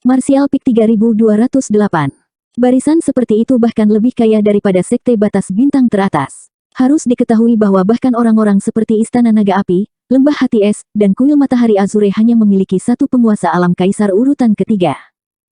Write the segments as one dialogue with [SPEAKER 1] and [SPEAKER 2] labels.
[SPEAKER 1] Martial Peak 3208. Barisan seperti itu bahkan lebih kaya daripada sekte batas bintang teratas. Harus diketahui bahwa bahkan orang-orang seperti Istana Naga Api, Lembah Hati Es, dan Kuil Matahari Azure hanya memiliki satu penguasa alam kaisar urutan ketiga.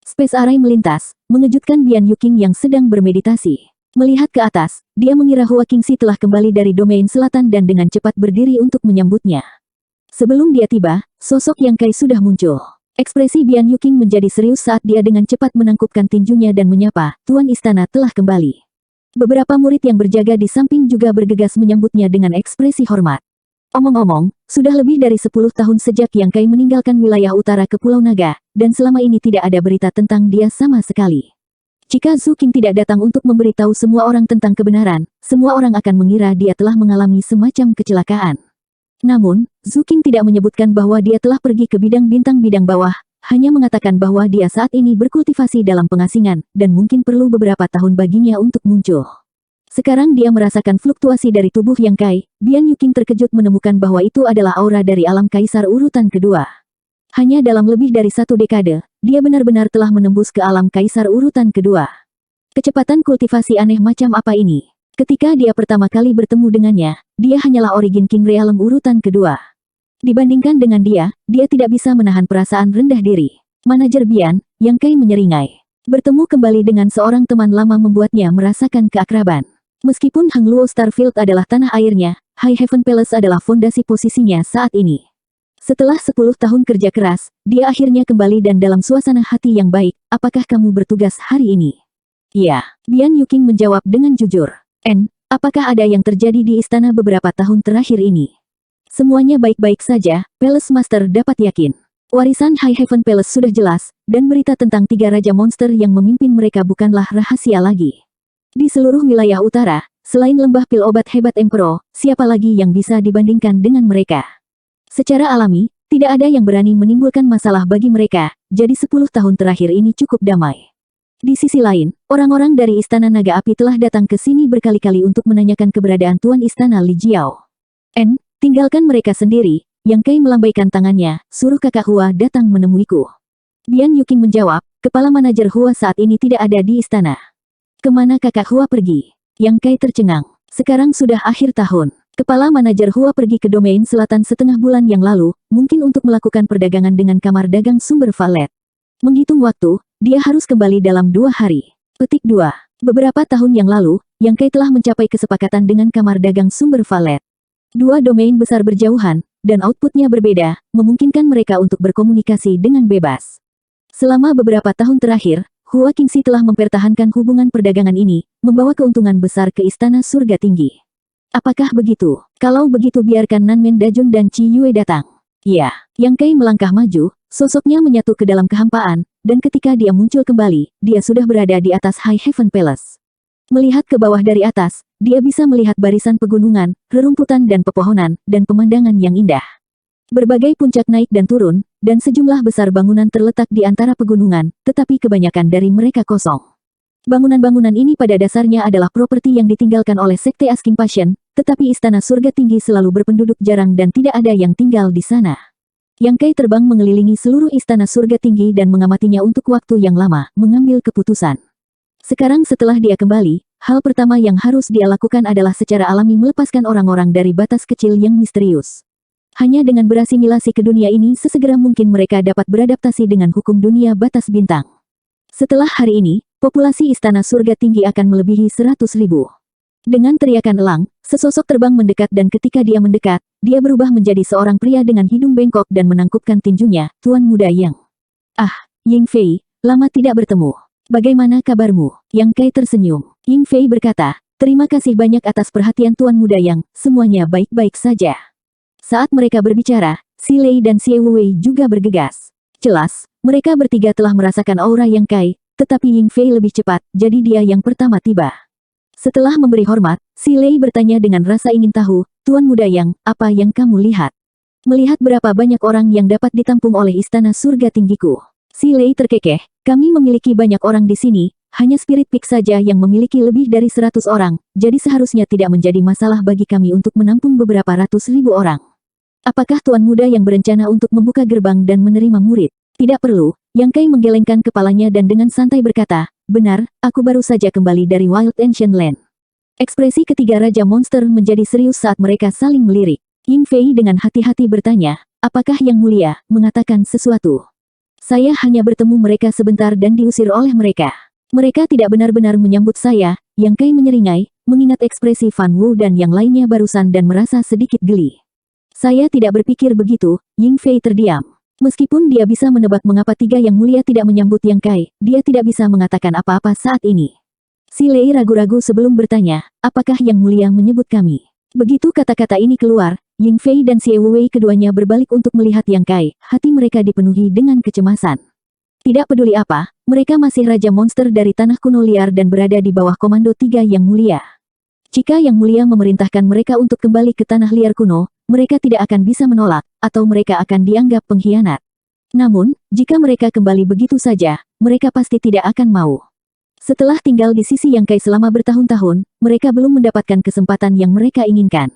[SPEAKER 1] Space Array melintas, mengejutkan Bian Yuking yang sedang bermeditasi. Melihat ke atas, dia mengira Hua Qingxi telah kembali dari domain selatan dan dengan cepat berdiri untuk menyambutnya. Sebelum dia tiba, sosok Yang Kai sudah muncul. Ekspresi Bian Yuking menjadi serius saat dia dengan cepat menangkupkan tinjunya dan menyapa, "Tuan Istana telah kembali." Beberapa murid yang berjaga di samping juga bergegas menyambutnya dengan ekspresi hormat. Omong-omong, sudah lebih dari 10 tahun sejak Yang Kai meninggalkan wilayah utara ke Pulau Naga, dan selama ini tidak ada berita tentang dia sama sekali. Jika Zhu Qing tidak datang untuk memberitahu semua orang tentang kebenaran, semua orang akan mengira dia telah mengalami semacam kecelakaan. Namun, Zhu Qing tidak menyebutkan bahwa dia telah pergi ke bidang bawah, hanya mengatakan bahwa dia saat ini berkultivasi dalam pengasingan, dan mungkin perlu beberapa tahun baginya untuk muncul. Sekarang dia merasakan fluktuasi dari tubuh Yang Kai. Bian Yuking terkejut menemukan bahwa itu adalah aura dari alam kaisar urutan kedua. Hanya dalam lebih dari 1 dekade, dia benar-benar telah menembus ke alam kaisar urutan kedua. Kecepatan kultivasi aneh macam apa ini? Ketika dia pertama kali bertemu dengannya, dia hanyalah Origin King Realm urutan kedua. Dibandingkan dengan dia tidak bisa menahan perasaan rendah diri. Manajer Bian, Yang Kai menyeringai. Bertemu kembali dengan seorang teman lama membuatnya merasakan keakraban. Meskipun Hangluo Starfield adalah tanah airnya, High Heaven Palace adalah fondasi posisinya saat ini. Setelah 10 tahun kerja keras, dia akhirnya kembali dan dalam suasana hati yang baik. "Apakah kamu bertugas hari ini?" "Iya," Bian Yuking menjawab dengan jujur. Apakah ada yang terjadi di istana beberapa tahun terakhir ini?" "Semuanya baik-baik saja, Palace Master dapat yakin. Warisan High Heaven Palace sudah jelas, dan berita tentang 3 raja monster yang memimpin mereka bukanlah rahasia lagi. Di seluruh wilayah utara, selain lembah pil obat hebat Emperor, siapa lagi yang bisa dibandingkan dengan mereka? Secara alami, tidak ada yang berani menimbulkan masalah bagi mereka, jadi 10 tahun terakhir ini cukup damai." Di sisi lain, orang-orang dari Istana Naga Api telah datang ke sini berkali-kali untuk menanyakan keberadaan Tuan Istana Li Jiao. Tinggalkan mereka sendiri." Yang Kai melambaikan tangannya, "Suruh kakak Hua datang menemuiku." Bian Yuking menjawab, "Kepala manajer Hua saat ini tidak ada di istana." "Kemana kakak Hua pergi?" Yang Kai tercengang. Sekarang sudah akhir tahun. Kepala manajer Hua pergi ke domain selatan setengah bulan yang lalu, mungkin untuk melakukan perdagangan dengan kamar dagang sumber valet. Menghitung waktu, dia harus kembali dalam 2 hari. Petik 2. Beberapa tahun yang lalu, Yang Kai telah mencapai kesepakatan dengan kamar dagang sumber valet. 2 domain besar berjauhan, dan outputnya berbeda, memungkinkan mereka untuk berkomunikasi dengan bebas. Selama beberapa tahun terakhir, Hua Qingxi telah mempertahankan hubungan perdagangan ini, membawa keuntungan besar ke Istana Surga Tinggi. Apakah begitu? Kalau begitu biarkan Nanmen Dajun dan Qi Yue datang. "Iya." Yang Kai melangkah maju, sosoknya menyatu ke dalam kehampaan, dan ketika dia muncul kembali, dia sudah berada di atas High Heaven Palace. Melihat ke bawah dari atas, dia bisa melihat barisan pegunungan, rerumputan dan pepohonan, dan pemandangan yang indah. Berbagai puncak naik dan turun, dan sejumlah besar bangunan terletak di antara pegunungan, tetapi kebanyakan dari mereka kosong. Bangunan-bangunan ini pada dasarnya adalah properti yang ditinggalkan oleh Sekte Asking Passion, tetapi Istana Surga Tinggi selalu berpenduduk jarang dan tidak ada yang tinggal di sana. Yang Kai terbang mengelilingi seluruh Istana Surga Tinggi dan mengamatinya untuk waktu yang lama, mengambil keputusan. Sekarang setelah dia kembali, hal pertama yang harus dia lakukan adalah secara alami melepaskan orang-orang dari batas kecil yang misterius. Hanya dengan berasimilasi ke dunia ini sesegera mungkin mereka dapat beradaptasi dengan hukum dunia batas bintang. Setelah hari ini, populasi Istana Surga Tinggi akan melebihi 100.000. Dengan teriakan elang, sesosok terbang mendekat dan ketika dia mendekat, dia berubah menjadi seorang pria dengan hidung bengkok dan menangkupkan tinjunya, "Tuan Muda Yang." "Ah, Ying Fei, lama tidak bertemu. Bagaimana kabarmu?" Yang Kai tersenyum. Ying Fei berkata, "Terima kasih banyak atas perhatian Tuan Muda Yang, semuanya baik-baik saja." Saat mereka berbicara, Si Lei dan Xie Wei juga bergegas. Jelas, mereka bertiga telah merasakan aura Yang Kai, tetapi Ying Fei lebih cepat, jadi dia yang pertama tiba. Setelah memberi hormat, Si Lei bertanya dengan rasa ingin tahu, "Tuan Muda Yang, apa yang kamu lihat?" "Melihat berapa banyak orang yang dapat ditampung oleh Istana Surga Tinggiku." Si Lei terkekeh, "Kami memiliki banyak orang di sini, hanya Spirit Peak saja yang memiliki lebih dari 100 orang, jadi seharusnya tidak menjadi masalah bagi kami untuk menampung beberapa ratus ribu orang. Apakah Tuan Muda yang berencana untuk membuka gerbang dan menerima murid?" "Tidak perlu, Yang Kai menggelengkan kepalanya dan dengan santai berkata, benar, aku baru saja kembali dari Wild Ancient Land. Ekspresi ketiga Raja Monster menjadi serius saat mereka saling melirik. Ying Fei dengan hati-hati bertanya, apakah Yang Mulia mengatakan sesuatu? Saya hanya bertemu mereka sebentar dan diusir oleh mereka. Mereka tidak benar-benar menyambut saya. Yang Kai menyeringai, mengingat ekspresi Fan Wu dan yang lainnya barusan dan merasa sedikit geli. Saya tidak berpikir begitu. Ying Fei terdiam. Meskipun dia bisa menebak mengapa tiga Yang Mulia tidak menyambut Yang Kai, dia tidak bisa mengatakan apa-apa saat ini. Si Lei ragu-ragu sebelum bertanya, apakah Yang Mulia menyebut kami? Begitu kata-kata ini keluar, Ying Fei dan Xie Wei keduanya berbalik untuk melihat Yang Kai, hati mereka dipenuhi dengan kecemasan. Tidak peduli apa, mereka masih Raja Monster dari Tanah Kuno Liar dan berada di bawah komando tiga Yang Mulia. Jika Yang Mulia memerintahkan mereka untuk kembali ke Tanah Liar Kuno, mereka tidak akan bisa menolak, atau mereka akan dianggap pengkhianat. Namun, jika mereka kembali begitu saja, mereka pasti tidak akan mau. Setelah tinggal di sisi Yang Kai selama bertahun-tahun, mereka belum mendapatkan kesempatan yang mereka inginkan.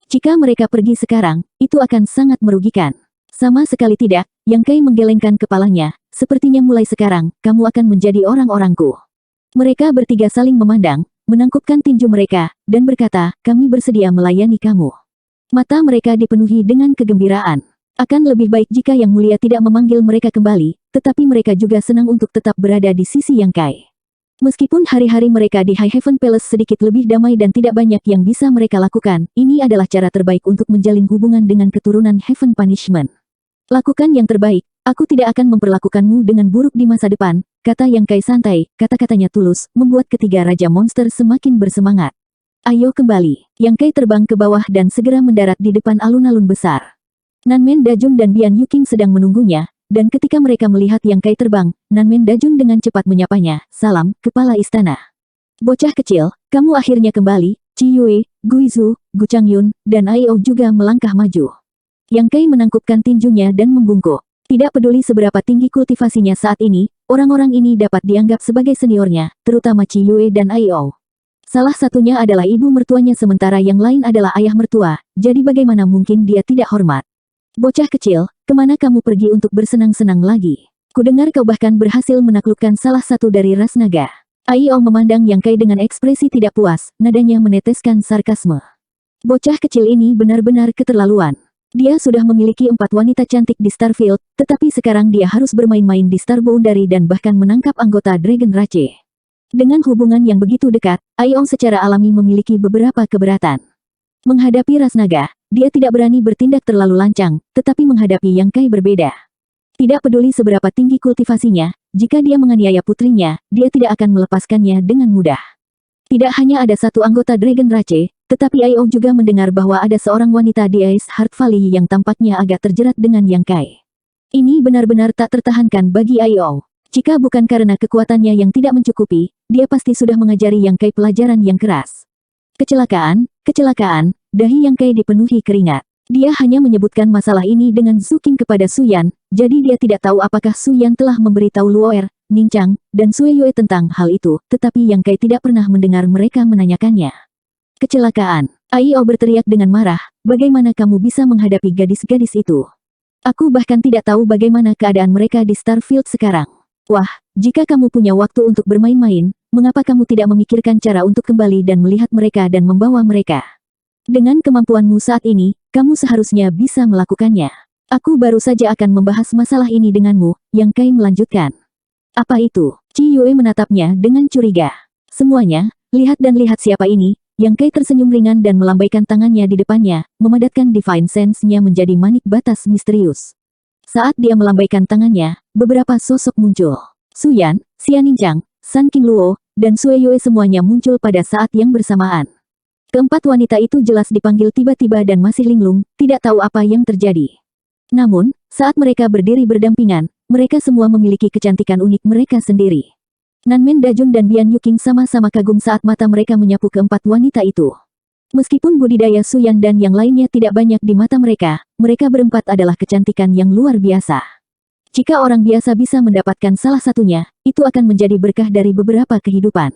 [SPEAKER 1] Jika mereka pergi sekarang, itu akan sangat merugikan. Sama sekali tidak, Yang Kai menggelengkan kepalanya, sepertinya mulai sekarang, kamu akan menjadi orang-orangku. Mereka bertiga saling memandang, menangkupkan tinju mereka, dan berkata, kami bersedia melayani kamu. Mata mereka dipenuhi dengan kegembiraan. Akan lebih baik jika Yang Mulia tidak memanggil mereka kembali, tetapi mereka juga senang untuk tetap berada di sisi Yang Kai. Meskipun hari-hari mereka di High Heaven Palace sedikit lebih damai dan tidak banyak yang bisa mereka lakukan, ini adalah cara terbaik untuk menjalin hubungan dengan keturunan Heaven Punishment. Lakukan yang terbaik, aku tidak akan memperlakukanmu dengan buruk di masa depan, kata Yang Kai santai, kata-katanya tulus, membuat ketiga Raja Monster semakin bersemangat. Ayo kembali. Yang Kai terbang ke bawah dan segera mendarat di depan alun-alun besar. Nanmen Dajun dan Bian Yuking sedang menunggunya, dan ketika mereka melihat Yang Kai terbang, Nanmen Dajun dengan cepat menyapanya, salam, kepala istana. Bocah kecil, kamu akhirnya kembali. Chi Yue, Guizu, Gu Changyun, dan Ai Ou juga melangkah maju. Yang Kai menangkupkan tinjunya dan membungkuk. Tidak peduli seberapa tinggi kultivasinya saat ini, orang-orang ini dapat dianggap sebagai seniornya, terutama Chi Yue dan Ai Ou. Salah satunya adalah ibu mertuanya sementara yang lain adalah ayah mertua, jadi bagaimana mungkin dia tidak hormat? Bocah kecil, kemana kamu pergi untuk bersenang-senang lagi? Kudengar kau bahkan berhasil menaklukkan salah satu dari ras naga. Ai Ou memandang Yang Kai dengan ekspresi tidak puas, nadanya meneteskan sarkasme. Bocah kecil ini benar-benar keterlaluan. Dia sudah memiliki 4 wanita cantik di Starfield, tetapi sekarang dia harus bermain-main di Star Boundary dan bahkan menangkap anggota Dragon Rache. Dengan hubungan yang begitu dekat, Ai Ou secara alami memiliki beberapa keberatan. Menghadapi ras naga, dia tidak berani bertindak terlalu lancang, tetapi menghadapi Yang Kai berbeda. Tidak peduli seberapa tinggi kultivasinya, jika dia menganiaya putrinya, dia tidak akan melepaskannya dengan mudah. Tidak hanya ada satu anggota Dragon Rache, tetapi Ai Ou juga mendengar bahwa ada seorang wanita di Ice Heart Valley yang tampaknya agak terjerat dengan Yang Kai. Ini benar-benar tak tertahankan bagi Ai Ou. Jika bukan karena kekuatannya yang tidak mencukupi, dia pasti sudah mengajari Yang Kai pelajaran yang keras. Kecelakaan, dahi Yang Kai dipenuhi keringat. Dia hanya menyebutkan masalah ini dengan Zhu Qing kepada Su Yan, jadi dia tidak tahu apakah Su Yan telah memberitahu Luoer, Ning Chang, dan Sui Yue tentang hal itu, tetapi Yang Kai tidak pernah mendengar mereka menanyakannya. Kecelakaan. Ai Ou berteriak dengan marah, bagaimana kamu bisa menghadapi gadis-gadis itu? Aku bahkan tidak tahu bagaimana keadaan mereka di Starfield sekarang. Wah, jika kamu punya waktu untuk bermain-main, mengapa kamu tidak memikirkan cara untuk kembali dan melihat mereka dan membawa mereka? Dengan kemampuanmu saat ini, kamu seharusnya bisa melakukannya. Aku baru saja akan membahas masalah ini denganmu, Yang Kai melanjutkan. Apa itu? Chi Yue menatapnya dengan curiga. Semuanya, lihat dan lihat siapa ini. Yang Kai tersenyum ringan dan melambaikan tangannya di depannya, memadatkan Divine Sense-nya menjadi manik batas misterius. Saat dia melambaikan tangannya, beberapa sosok muncul. Su Yan, Xia Ningqiang, San King Luo, dan Sui Yue semuanya muncul pada saat yang bersamaan. Keempat wanita itu jelas dipanggil tiba-tiba dan masih linglung, tidak tahu apa yang terjadi. Namun, saat mereka berdiri berdampingan, mereka semua memiliki kecantikan unik mereka sendiri. Nanmen Dajun dan Bian Yuking sama-sama kagum saat mata mereka menyapu keempat wanita itu. Meskipun budidaya Su Yan dan yang lainnya tidak banyak di mata mereka, mereka berempat adalah kecantikan yang luar biasa. Jika orang biasa bisa mendapatkan salah satunya, itu akan menjadi berkah dari beberapa kehidupan.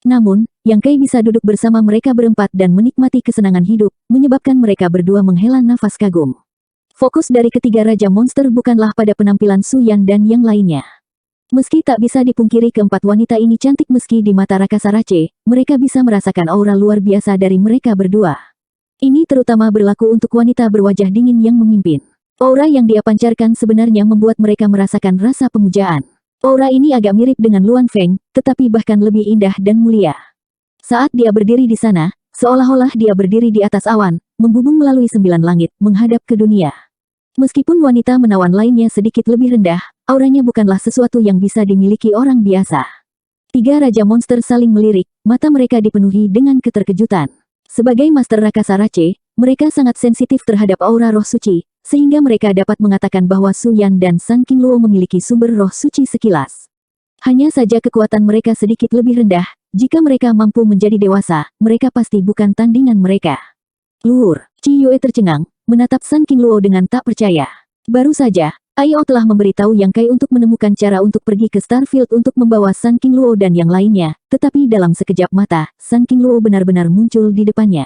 [SPEAKER 1] Namun, Yang Kai bisa duduk bersama mereka berempat dan menikmati kesenangan hidup, menyebabkan mereka berdua menghela nafas kagum. Fokus dari ketiga Raja Monster bukanlah pada penampilan Su Yan dan yang lainnya. Meski tak bisa dipungkiri keempat wanita ini cantik meski di mata Rakasa Rache, mereka bisa merasakan aura luar biasa dari mereka berdua. Ini terutama berlaku untuk wanita berwajah dingin yang memimpin. Aura yang dia pancarkan sebenarnya membuat mereka merasakan rasa pemujaan. Aura ini agak mirip dengan Luan Feng, tetapi bahkan lebih indah dan mulia. Saat dia berdiri di sana, seolah-olah dia berdiri di atas awan, membubung melalui 9 langit, menghadap ke dunia. Meskipun wanita menawan lainnya sedikit lebih rendah, auranya bukanlah sesuatu yang bisa dimiliki orang biasa. Tiga Raja Monster saling melirik, mata mereka dipenuhi dengan keterkejutan. Sebagai Master Rakasa Rache, mereka sangat sensitif terhadap aura roh suci, sehingga mereka dapat mengatakan bahwa Su Yan dan Sun King Luo memiliki sumber roh suci sekilas. Hanya saja kekuatan mereka sedikit lebih rendah, jika mereka mampu menjadi dewasa, mereka pasti bukan tandingan mereka. Luhur, Chi Yue tercengang, menatap Sun King Luo dengan tak percaya. Baru saja, Aio telah memberitahu Yang Kai untuk menemukan cara untuk pergi ke Starfield untuk membawa Sun King Luo dan yang lainnya, tetapi dalam sekejap mata, Sun King Luo benar-benar muncul di depannya.